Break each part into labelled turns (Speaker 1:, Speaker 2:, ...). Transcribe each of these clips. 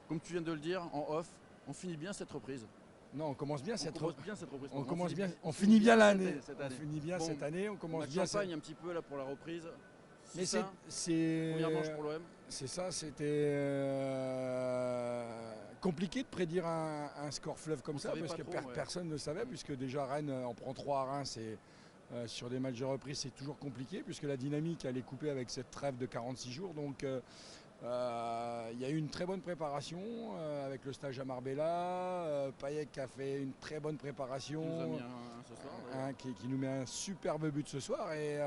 Speaker 1: comme tu viens de le dire en off, on finit bien cette reprise.
Speaker 2: Non, on commence bien cette reprise.
Speaker 1: On
Speaker 2: commence bien,
Speaker 1: on
Speaker 2: on finit bien l'année.
Speaker 1: cette
Speaker 2: On
Speaker 1: année.
Speaker 2: finit bien
Speaker 1: Bon,
Speaker 2: cette année, on
Speaker 1: On
Speaker 2: commence
Speaker 1: a
Speaker 2: bien.
Speaker 1: champagne un petit peu là pour la reprise.
Speaker 2: Mais
Speaker 1: C'est ça,
Speaker 2: c'est
Speaker 1: première manche pour l'OM.
Speaker 2: c'est ça, c'était compliqué de prédire un score fleuve comme
Speaker 1: On
Speaker 2: ça
Speaker 1: savait
Speaker 2: parce
Speaker 1: pas
Speaker 2: que
Speaker 1: trop, ouais.
Speaker 2: personne ne savait puisque déjà Rennes en prend 3 à Reims et sur des matchs de reprise c'est toujours compliqué puisque la dynamique elle est coupée avec cette trêve de 46 jours donc il y a eu une très bonne préparation avec le stage à Marbella, Payet qui a fait une très bonne préparation,
Speaker 1: Qui nous a mis un ce soir, d'ailleurs.
Speaker 2: qui nous met un superbe but ce soir et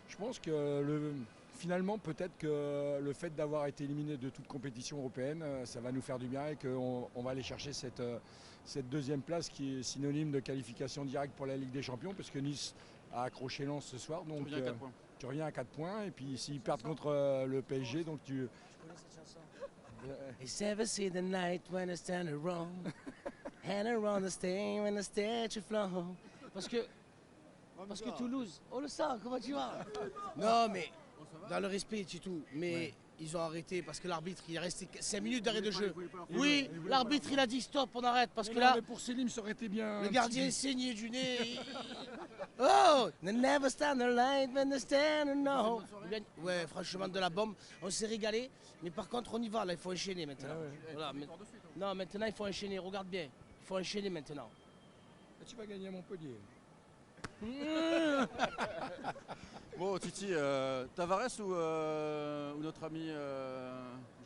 Speaker 2: je pense que finalement peut-être que le fait d'avoir été éliminé de toute compétition européenne ça va nous faire du bien et qu'on va aller chercher cette deuxième place qui est synonyme de qualification directe pour la Ligue des Champions parce que Nice a accroché Lens ce soir donc
Speaker 1: Tu reviens à 4 points.
Speaker 2: tu reviens à 4 points et puis s'ils perdent contre le PSG donc tu
Speaker 3: Je connais cette chanson. It's ever see the night when I stand around and around the stain when the statue flow. Parce que Toulouse, on le sent, comment tu vas? Non mais dans le respect c'est tout, mais ils ont arrêté parce que l'arbitre il est resté 5 minutes d'arrêt de jeu. Oui, l'arbitre il a dit stop, on arrête parce que là
Speaker 2: mais pour Selim ça aurait été bien
Speaker 3: le gardien saignait du nez. Oh, they never stand the light when they stand no. Ouais, franchement de la bombe, on s'est régalé. Mais par contre on y va là, il faut enchaîner maintenant. Voilà, non, maintenant il faut enchaîner, regarde bien. Il faut enchaîner maintenant.
Speaker 2: tu vas gagner à Montpellier.
Speaker 1: Bon, Titi, Tavares ou notre ami,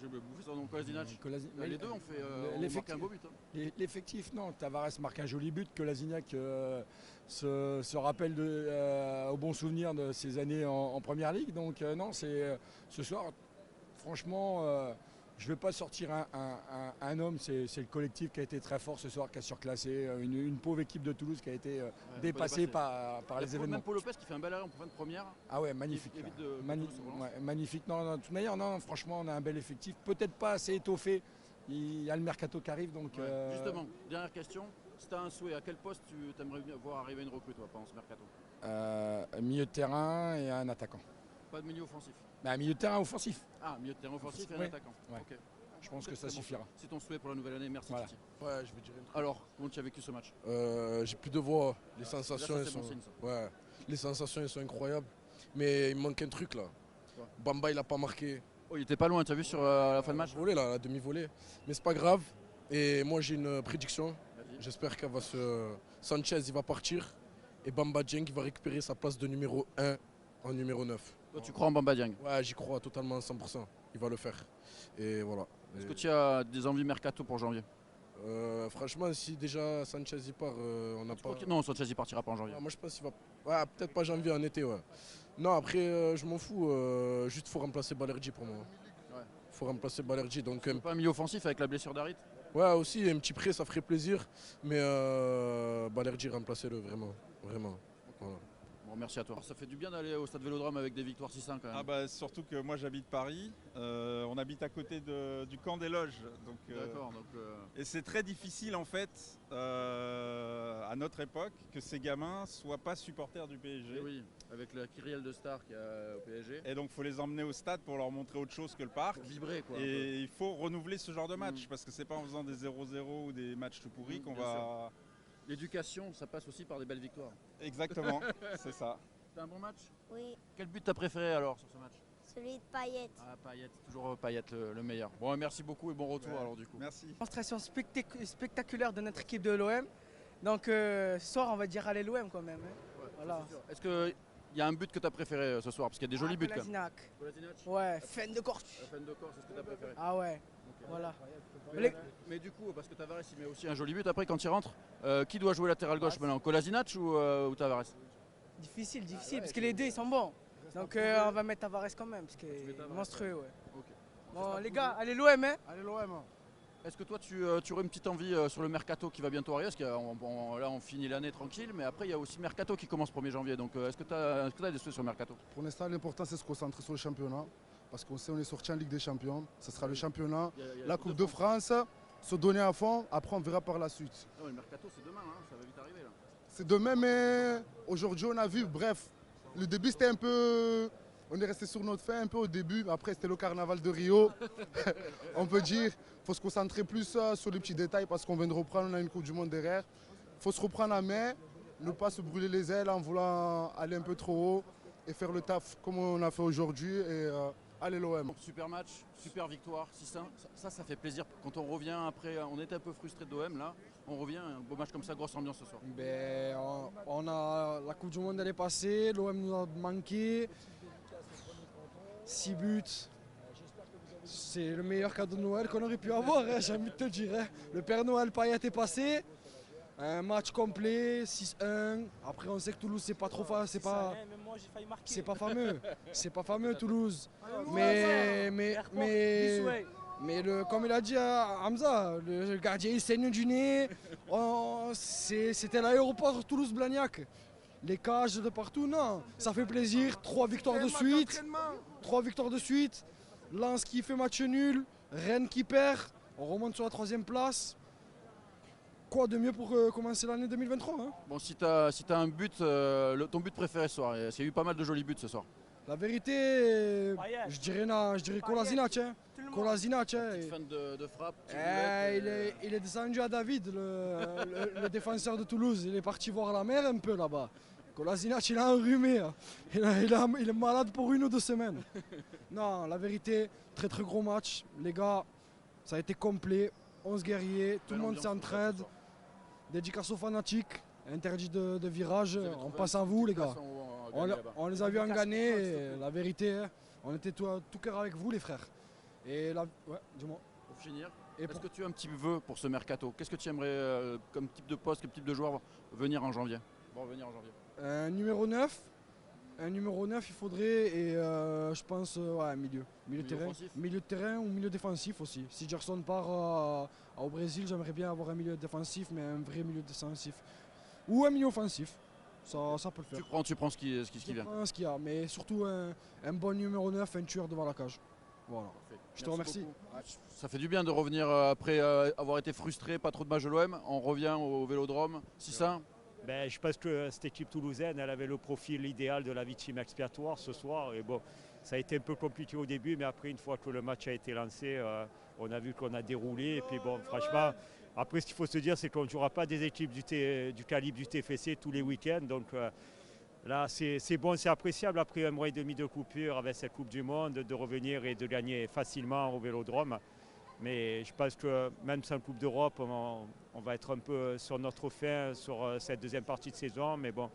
Speaker 1: j'ai bouffé son nom, Kolasinac. Les deux ont fait ont marqué un beau but. Hein.
Speaker 2: L'effectif, non. Tavares marque un joli but. Kolasinac se rappelle au bon souvenir de ses années en Première Ligue. Donc non, c'est ce soir, franchement, je ne vais pas sortir un homme. C'est le collectif qui a été très fort ce soir, qui a surclassé une pauvre équipe de Toulouse qui a été dépassée par les événements.
Speaker 1: Même Paul Lopez qui fait un bel arrêt en fin de première.
Speaker 2: Ah ouais, magnifique. Magnifique. Non, de toute manière, non, franchement, on a un bel effectif. Peut-être pas assez étoffé. Il y a le mercato qui arrive. Donc,
Speaker 1: Justement, dernière question. Si tu as un souhait, à quel poste tu aimerais voir arriver une recrue toi, pendant ce mercato?
Speaker 2: milieu de terrain et un attaquant.
Speaker 1: Pas de milieu offensif?
Speaker 2: Un milieu de terrain offensif.
Speaker 1: Ah, milieu de terrain offensif et un attaquant.
Speaker 2: Ouais.
Speaker 1: Okay.
Speaker 2: Je pense que ça suffira.
Speaker 1: C'est ton souhait pour la nouvelle année, merci
Speaker 2: voilà.
Speaker 1: Titi.
Speaker 4: Ouais, je vais dire une truc.
Speaker 1: Alors, comment tu as vécu ce match?
Speaker 4: J'ai plus de voix. Les sensations,
Speaker 1: là, ça, bon signe,
Speaker 4: ouais, les sensations elles sont incroyables. Mais il me manque un truc là.
Speaker 1: Quoi?
Speaker 4: Bamba il a pas marqué.
Speaker 1: Oh, il était pas loin, tu as vu sur la fin de match?
Speaker 4: Volé là, la demi-volée. Mais c'est pas grave. Et moi j'ai une prédiction. J'espère qu'elle va se. Sanchez il va partir. Et Bamba Dieng il va récupérer sa place de numéro 1 en numéro 9.
Speaker 1: Toi, tu crois en Bamba Dieng?
Speaker 4: Ouais, j'y crois totalement à 100%. Il va le faire. Et voilà.
Speaker 1: Est-ce que tu as des envies mercato pour janvier?
Speaker 4: Franchement, si déjà Sanchez y part, on n'a pas.
Speaker 1: Non, Sanchez il partira pas en janvier.
Speaker 4: Ouais, moi je pense qu'il va. Ouais, peut-être pas janvier, en été, ouais. Non, après, je m'en fous. Juste, faut remplacer Balerdi pour moi.
Speaker 1: Ouais.
Speaker 4: Faut remplacer Balerdi. Donc,
Speaker 1: pas un milieu offensif avec la blessure d'Harit?
Speaker 4: ouais, aussi, un petit prêt, ça ferait plaisir. Mais Balerdi, remplacez-le, vraiment. Vraiment. Voilà.
Speaker 1: Bon, merci à toi. Ça fait du bien d'aller au stade Vélodrome avec des victoires 6-1 quand même.
Speaker 5: Ah bah, surtout que moi j'habite Paris, on habite à côté du camp des loges.
Speaker 1: D'accord.
Speaker 5: Et c'est très difficile en fait, à notre époque, que ces gamins soient pas supporters du PSG.
Speaker 1: Et oui, avec la kyrielle de stars qu'il y a au PSG.
Speaker 5: Et donc il faut les emmener au stade pour leur montrer autre chose que le parc.
Speaker 1: Pour vibrer quoi.
Speaker 5: Et il faut renouveler ce genre de match, parce que c'est pas en faisant des 0-0 ou des matchs tout pourris qu'on va...
Speaker 1: Sûr. L'éducation, ça passe aussi par des belles victoires.
Speaker 5: Exactement, c'est ça.
Speaker 1: C'était un bon match?
Speaker 6: Oui,
Speaker 1: Quel but t'as préféré alors sur ce match?
Speaker 6: celui de Payet.
Speaker 1: Ah, Payet, toujours Payet le meilleur. Bon, merci beaucoup et bon retour alors du coup.
Speaker 5: Merci.
Speaker 7: Démonstration spectaculaire de notre équipe de l'OM. Donc ce soir, on va dire allez l'OM quand même. Hein.
Speaker 1: Ouais,
Speaker 7: voilà.
Speaker 1: Est-ce qu'il y a un but que tu as préféré ce soir? Parce qu'il y a des jolis buts quand même.
Speaker 7: Kolasinac. Ouais, fin de corps.
Speaker 1: La fin de corps, c'est ce que tu as préféré.
Speaker 7: Ah ouais,
Speaker 1: Okay.
Speaker 7: voilà.
Speaker 1: Mais du coup, parce que Tavares il met aussi un joli but après quand il rentre, qui doit jouer latéral gauche maintenant? Kolasinac ou Tavares?
Speaker 7: Difficile, parce que les deux ils sont bons. Donc on va mettre Tavares quand même, parce qu'il est monstrueux. Ouais.
Speaker 1: Okay.
Speaker 7: Bon les gars, allez l'OM hein.
Speaker 2: Allez l'OM.
Speaker 1: Est-ce que toi tu aurais une petite envie sur le mercato qui va bientôt arriver? Parce que là on finit l'année tranquille, mais après il y a aussi le mercato qui commence 1er janvier. Donc est-ce que tu as des souhaits sur le mercato?
Speaker 8: Pour l'instant, l'important c'est de se concentrer sur le championnat. Parce qu'on sait qu'on est sorti en Ligue des Champions. Ce sera le championnat, la Coupe de France, se donner à fond. Après, on verra par la suite.
Speaker 1: Non, le mercato c'est demain, hein, ça va vite arriver là.
Speaker 8: C'est demain, mais aujourd'hui, on a vu, bref, le début c'était un peu on est resté sur notre fin un peu au début, mais après c'était le carnaval de Rio. On peut dire, il faut se concentrer plus sur les petits détails parce qu'on vient de reprendre, on a une Coupe du Monde derrière. Il faut se reprendre la main, ne pas se brûler les ailes en voulant aller un peu trop haut et faire le taf comme on a fait aujourd'hui. Et allez l'OM.
Speaker 1: Super match, super victoire, 6-1. Ça fait plaisir. Quand on revient après, on était un peu frustré de l'OM là. On revient, un beau match comme ça, grosse ambiance ce soir.
Speaker 2: Ben, on a, la Coupe du Monde elle est passée, l'OM nous a manqué. 6 buts, c'est le meilleur cadeau de Noël qu'on aurait pu avoir, hein, j'ai envie de te dire. Hein. Le Père Noël Payet est passé, un match complet, 6-1. Après on sait que Toulouse c'est pas trop c'est pas fameux, c'est pas fameux Toulouse. Mais comme il a dit Hamza, le gardien il saigne du nez. C'était l'aéroport Toulouse-Blagnac. Les cages de partout, non. Ça fait plaisir. 3 victoires de suite. 3 victoires de suite. Lens qui fait match nul. Rennes qui perd. On remonte sur la 3e place. Quoi de mieux pour commencer l'année 2023 hein.
Speaker 1: Bon, si tu as un but, ton but préféré ce soir, il y a eu pas mal de jolis buts ce soir.
Speaker 2: La vérité, je dirais Kolasinac. Kolasinac.
Speaker 1: Fan de frappe.
Speaker 2: Il est descendu à David, le défenseur de Toulouse. Il est parti voir la mer un peu là-bas. Kolasinac, il a enrhumé. Hein. Il est malade pour 1 ou 2 semaines. Non, la vérité, très très gros match. Les gars, ça a été complet. 11 guerriers, tout le monde s'entraide. Dédicace aux fanatiques, interdit de virage. On passe à vous les gars. On les a vus en gagner. La vérité, hein, on était tout cœur avec vous les frères. Et là, ouais, dis-moi.
Speaker 1: Pour finir, est-ce que tu as un petit vœu pour ce mercato? Qu'est-ce que tu aimerais comme type de poste, comme type de joueur venir en janvier?
Speaker 2: Un numéro 9. Un numéro 9 il faudrait et je pense ouais, milieu de terrain ou milieu défensif aussi. Si Gerson part au Brésil, j'aimerais bien avoir un milieu défensif mais un vrai milieu défensif. Ou un milieu offensif. Ça peut le faire.
Speaker 1: Tu prends ce qui vient.
Speaker 2: Ce qu'il y a, mais surtout un bon numéro 9, un tueur devant la cage. Voilà. Je te remercie.
Speaker 1: Ça fait du bien de revenir après avoir été frustré, pas trop de matchs de l'OM. On revient au Vélodrome. 6-1.
Speaker 6: Ben, je pense que cette équipe toulousaine, elle avait le profil idéal de la victime expiatoire ce soir. Et bon, ça a été un peu compliqué au début, mais après, une fois que le match a été lancé, on a vu qu'on a déroulé. Et puis bon, franchement, après, ce qu'il faut se dire, c'est qu'on ne jouera pas des équipes du calibre du TFC tous les week-ends. Donc là, c'est bon, c'est appréciable après 1 mois et demi de coupure avec cette Coupe du Monde, de revenir et de gagner facilement au Vélodrome. Mais je pense que même sans Coupe d'Europe, on va être un peu sur notre fin sur cette deuxième partie de saison. Mais bon.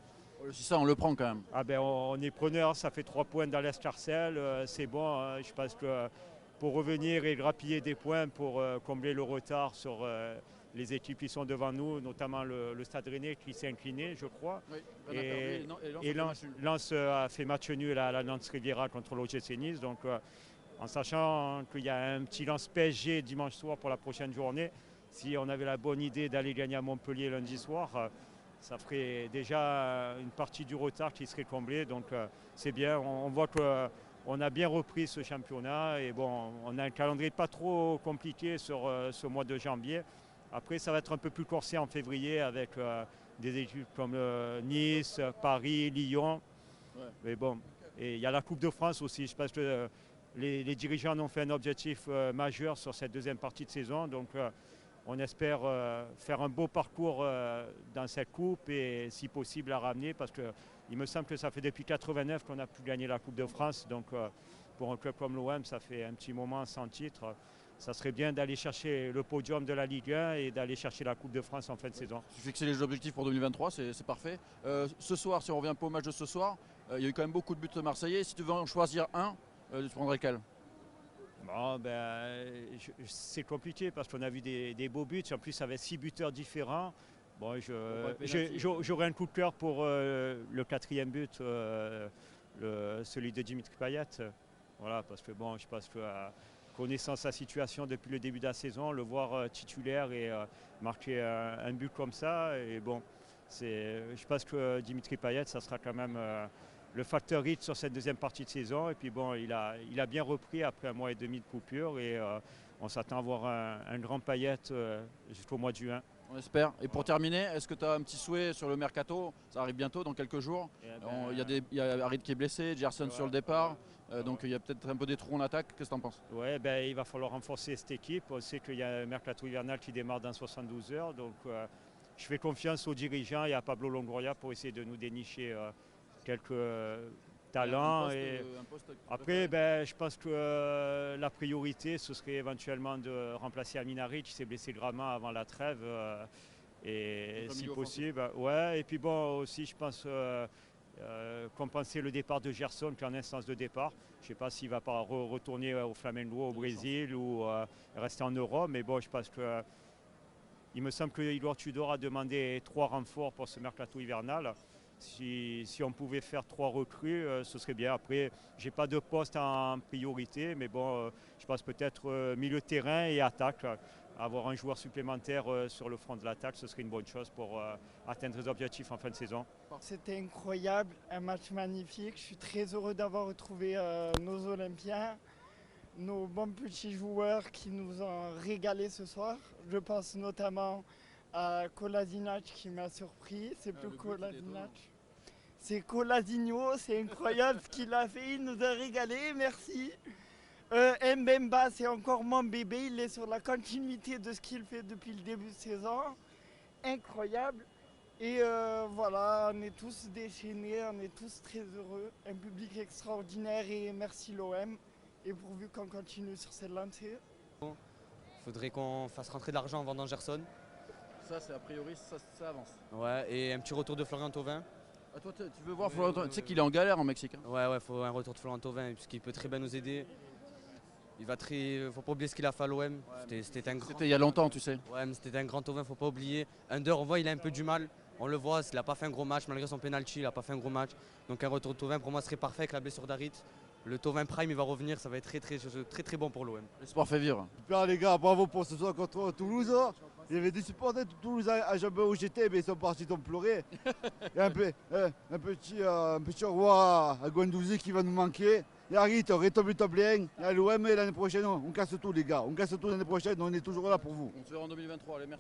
Speaker 1: Si ça, on le prend quand même.
Speaker 6: Ah ben, on est preneur, ça fait 3 points dans l'escarcelle. C'est bon, hein. Je pense que pour revenir et grappiller des points pour combler le retard sur les équipes qui sont devant nous, notamment le Stade Rennais qui s'est incliné, je crois.
Speaker 1: Oui,
Speaker 6: et Lens a fait match nul à la Nantes Riviera contre l'OGC Nice. Donc, en sachant qu'il y a un petit lance PSG dimanche soir pour la prochaine journée, si on avait la bonne idée d'aller gagner à Montpellier lundi soir, ça ferait déjà une partie du retard qui serait comblée. Donc c'est bien, on voit qu'on a bien repris ce championnat. Et bon, on a un calendrier pas trop compliqué sur ce mois de janvier. Après, ça va être un peu plus corsé en février avec des équipes comme Nice, Paris, Lyon. Ouais. Mais bon, et il y a la Coupe de France aussi. Je pense que les dirigeants ont fait un objectif majeur sur cette deuxième partie de saison. Donc on espère faire un beau parcours dans cette coupe et si possible la ramener parce qu'il me semble que ça fait depuis 1989 qu'on a pu gagner la Coupe de France. Donc pour un club comme l'OM, ça fait un petit moment sans titre. Ça serait bien d'aller chercher le podium de la Ligue 1 et d'aller chercher la Coupe de France en fin de saison.
Speaker 1: Tu fixes les objectifs pour 2023, c'est parfait. Ce soir, si on revient un peu au match de ce soir, il y a eu quand même beaucoup de buts marseillais. Si tu veux en choisir un, tu prendrais quel?
Speaker 6: Bon, c'est compliqué parce qu'on a vu des beaux buts. En plus, avec 6 buteurs différents. Bon, j'aurais un coup de cœur pour le 4e but, celui de Dimitri Payet. Voilà, parce que bon, je pense que connaissant sa situation depuis le début de la saison, le voir titulaire et marquer un but comme ça, et bon, je pense que Dimitri Payet, ça sera quand même le facteur hit sur cette deuxième partie de saison. Et puis bon, il a bien repris après 1 mois et demi de coupure et on s'attend à voir un grand Payet jusqu'au mois de juin.
Speaker 1: On espère. Et pour terminer, est-ce que tu as un petit souhait sur le mercato? Ça arrive bientôt, dans quelques jours. Il y a Harit qui est blessé, Gerson sur le départ. Donc il y a peut-être un peu des trous en attaque. Qu'est-ce que tu en penses?
Speaker 6: Ouais, il va falloir renforcer cette équipe. On sait qu'il y a un mercato hivernal qui démarre dans 72 heures. Donc je fais confiance aux dirigeants et à Pablo Longoria pour essayer de nous dénicher quelques talents. Après, je pense que la priorité, ce serait éventuellement de remplacer Aminari qui s'est blessé gravement avant la trêve. Et si possible. Ouais, et puis bon, aussi, je pense compenser le départ de Gerson qui est en instance de départ. Je ne sais pas s'il va pas retourner au Flamengo au Brésil ou rester en Europe, mais bon, je pense que il me semble que Eduard Tudor a demandé 3 renforts pour ce mercato hivernal. Si on pouvait faire 3 recrues, ce serait bien. Après, je n'ai pas de poste en priorité, mais bon, je pense peut-être milieu de terrain et attaque. Avoir un joueur supplémentaire sur le front de l'attaque, ce serait une bonne chose pour atteindre les objectifs en fin de saison.
Speaker 9: C'était incroyable, un match magnifique. Je suis très heureux d'avoir retrouvé nos Olympiens, nos bons petits joueurs qui nous ont régalé ce soir. Je pense notamment à Kolasinac qui m'a surpris. C'est plus Kolasinac. C'est Colasinho, c'est incroyable ce qu'il a fait, il nous a régalé, merci. Mbemba, c'est encore mon bébé, il est sur la continuité de ce qu'il fait depuis le début de saison. Incroyable. Et voilà, on est tous déchaînés, on est tous très heureux. Un public extraordinaire et merci l'OM. Et pourvu qu'on continue sur cette lancée.
Speaker 10: Il faudrait qu'on fasse rentrer de l'argent en vendant Gerson.
Speaker 1: Ça, c'est a priori, ça avance.
Speaker 10: Ouais, et un petit retour de Florian Thauvin.
Speaker 1: Ah, toi, tu veux voir Florian Thauvin? Tu sais qu'il est en galère en Mexique. Hein.
Speaker 10: Ouais, il faut un retour de Florian Thauvin, puisqu'il peut très bien nous aider. Faut pas oublier ce qu'il a fait à l'OM. C'était
Speaker 1: il y a longtemps, tu sais.
Speaker 10: Ouais, mais c'était un grand Thauvin, faut pas oublier. Under, on voit, il a un peu du mal. On le voit, il n'a pas fait un gros match, malgré son penalty, il n'a pas fait un gros match. Donc un retour de Thauvin, pour moi, serait parfait avec la blessure d'Harit. Le Thauvin Prime, il va revenir, ça va être très bon pour l'OM.
Speaker 1: Le sport fait vivre.
Speaker 11: Super les gars, bravo pour ce soir contre Toulouse. Il y avait des supporters de Toulouse à Jambon où j'étais, mais ils sont partis, ils ont pleuré. Il y a un petit roi à Guendouzi qui va nous manquer. Il y a Harit, rétabli top lien. Il y a l'OM et l'année prochaine, on casse tout les gars. On casse tout l'année prochaine, on est toujours là pour vous.
Speaker 1: On se verra en 2023, allez, merci.